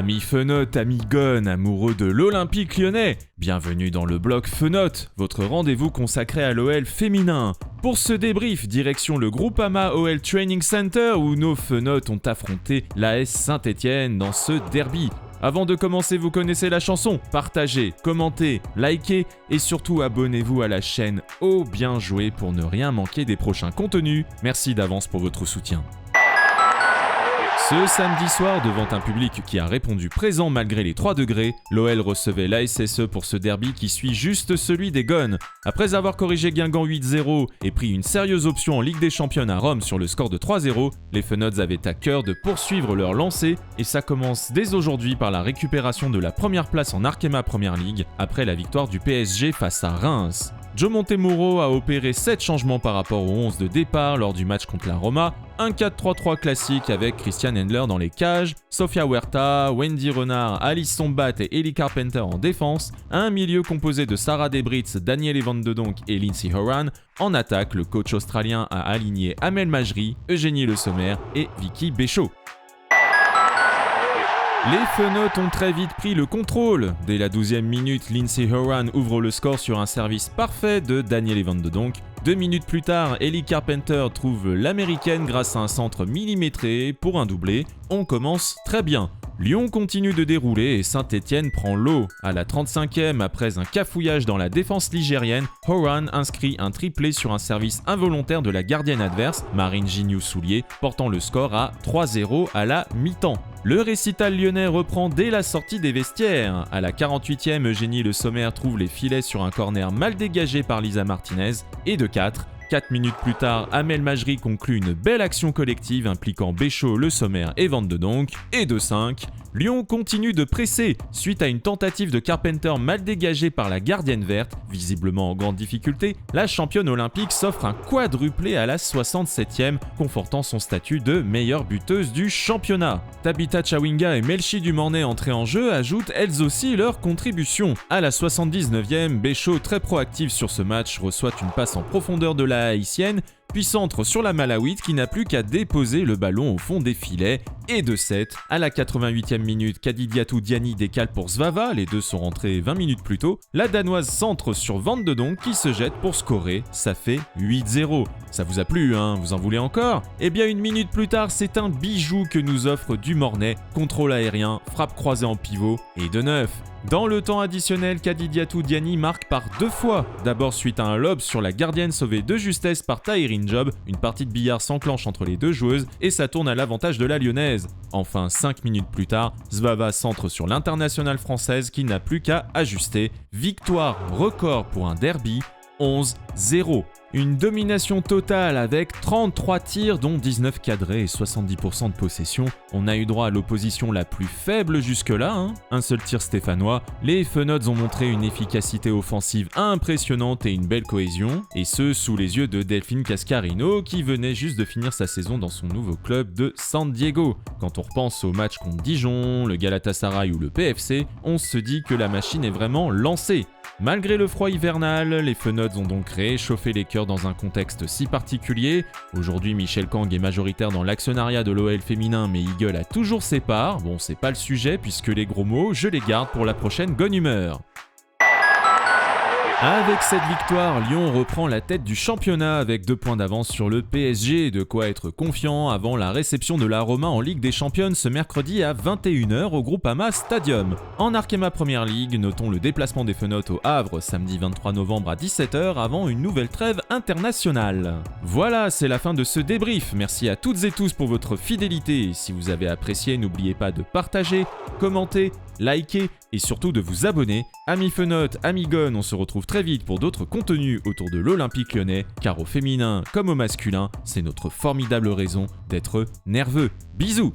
Amis Fenotes, amis Gon, amoureux de l'Olympique lyonnais, bienvenue dans le bloc Fenotes, votre rendez-vous consacré à l'OL féminin. Pour ce débrief, direction le Groupama OL Training Center où nos Fenotes ont affronté l'AS Saint-Etienne dans ce derby. Avant de commencer, vous connaissez la chanson, partagez, commentez, likez et surtout abonnez-vous à la chaîne Oh Bien Joué pour ne rien manquer des prochains contenus. Merci d'avance pour votre soutien. Ce samedi soir, devant un public qui a répondu présent malgré les 3 degrés, l'OL recevait l'ASSE pour ce derby qui suit juste celui des Gones. Après avoir corrigé Guingamp 8-0 et pris une sérieuse option en Ligue des Champions à Rome sur le score de 3-0, les Fenotes avaient à cœur de poursuivre leur lancée et ça commence dès aujourd'hui par la récupération de la première place en Arkema Premier League après la victoire du PSG face à Reims. Joe Montemurro a opéré 7 changements par rapport aux 11 de départ lors du match contre la Roma, un 4-3-3 classique avec Christian Endler dans les cages, Sofia Huerta, Wendy Renard, Alice Sombat et Ellie Carpenter en défense, un milieu composé de Sarah Debritz, Danielle Van de Donk et Lindsay Horan. En attaque, le coach australien a aligné Amel Majri, Eugénie Le Sommer et Vicky Béchot. Les Fenotes ont très vite pris le contrôle. Dès la 12e minute, Lindsay Horan ouvre le score sur un service parfait de Danielle Van de Donk. 2 minutes plus tard, Ellie Carpenter trouve l'américaine grâce à un centre millimétré pour un doublé. On commence très bien. Lyon continue de dérouler et Saint-Etienne prend l'eau. À la 35e, après un cafouillage dans la défense ligérienne, Horan inscrit un triplé sur un service involontaire de la gardienne adverse, Marine Gignoux-Soulier, portant le score à 3-0 à la mi-temps. Le récital lyonnais reprend dès la sortie des vestiaires. À la 48e, Eugénie Le Sommer trouve les filets sur un corner mal dégagé par Lisa Martinez. Et de 4 minutes plus tard, Amel Majri conclut une belle action collective impliquant Béchot, Le Sommer et Van de Donk. Et de 5, Lyon continue de presser suite à une tentative de Carpenter mal dégagée par la gardienne verte. Visiblement en grande difficulté, la championne olympique s'offre un quadruplé à la 67e, confortant son statut de meilleure buteuse du championnat. Tabitha Chawinga et Melchi Dumornay entrés en jeu ajoutent elles aussi leur contribution. À la 79e, Béchot, très proactive sur ce match, reçoit une passe en profondeur de la haïtienne, puis centre sur la Malawite qui n'a plus qu'à déposer le ballon au fond des filets. Et de 7, à la 88e minute, Kadidiatou Diani décale pour Svava, les deux sont rentrés 20 minutes plus tôt. La Danoise centre sur Van de Donk qui se jette pour scorer, ça fait 8-0. Ça vous a plu, hein? Vous en voulez encore? Eh bien une minute plus tard, c'est un bijou que nous offre Dumornay, contrôle aérien, frappe croisée en pivot et de 9. Dans le temps additionnel, Kadidiatou Diani marque par 2 fois. D'abord suite à un lob sur la gardienne sauvée de justesse par Tahirine Job, une partie de billard s'enclenche entre les deux joueuses et ça tourne à l'avantage de la lyonnaise. Enfin, 5 minutes plus tard, Svava centre sur l'internationale française qui n'a plus qu'à ajuster. Victoire record pour un derby, 11-0. Une domination totale avec 33 tirs dont 19 cadrés et 70% de possession. On a eu droit à l'opposition la plus faible jusque-là, un seul tir stéphanois. Les Fenotes ont montré une efficacité offensive impressionnante et une belle cohésion, et ce sous les yeux de Delphine Cascarino qui venait juste de finir sa saison dans son nouveau club de San Diego. Quand on repense aux matchs contre Dijon, le Galatasaray ou le PFC, on se dit que la machine est vraiment lancée. Malgré le froid hivernal, les Fenotes ont donc réchauffé les cœurs dans un contexte si particulier. Aujourd'hui, Michel Kang est majoritaire dans l'actionnariat de l'OL féminin, mais Eagle a toujours ses parts. Bon, c'est pas le sujet puisque les gros mots, je les garde pour la prochaine Gone Humeur. Avec cette victoire, Lyon reprend la tête du championnat avec 2 points d'avance sur le PSG, de quoi être confiant avant la réception de la Roma en Ligue des Champions ce mercredi à 21h au Groupama Stadium. En Arkema Premier League, notons le déplacement des Fenotes au Havre samedi 23 novembre à 17h avant une nouvelle trêve internationale. Voilà, c'est la fin de ce débrief. Merci à toutes et tous pour votre fidélité. Si vous avez apprécié, n'oubliez pas de partager, commenter, liker et surtout de vous abonner. Amis Fenotes, amis Gon, on se retrouve très vite pour d'autres contenus autour de l'Olympique lyonnais, car au féminin comme au masculin, c'est notre formidable raison d'être nerveux. Bisous!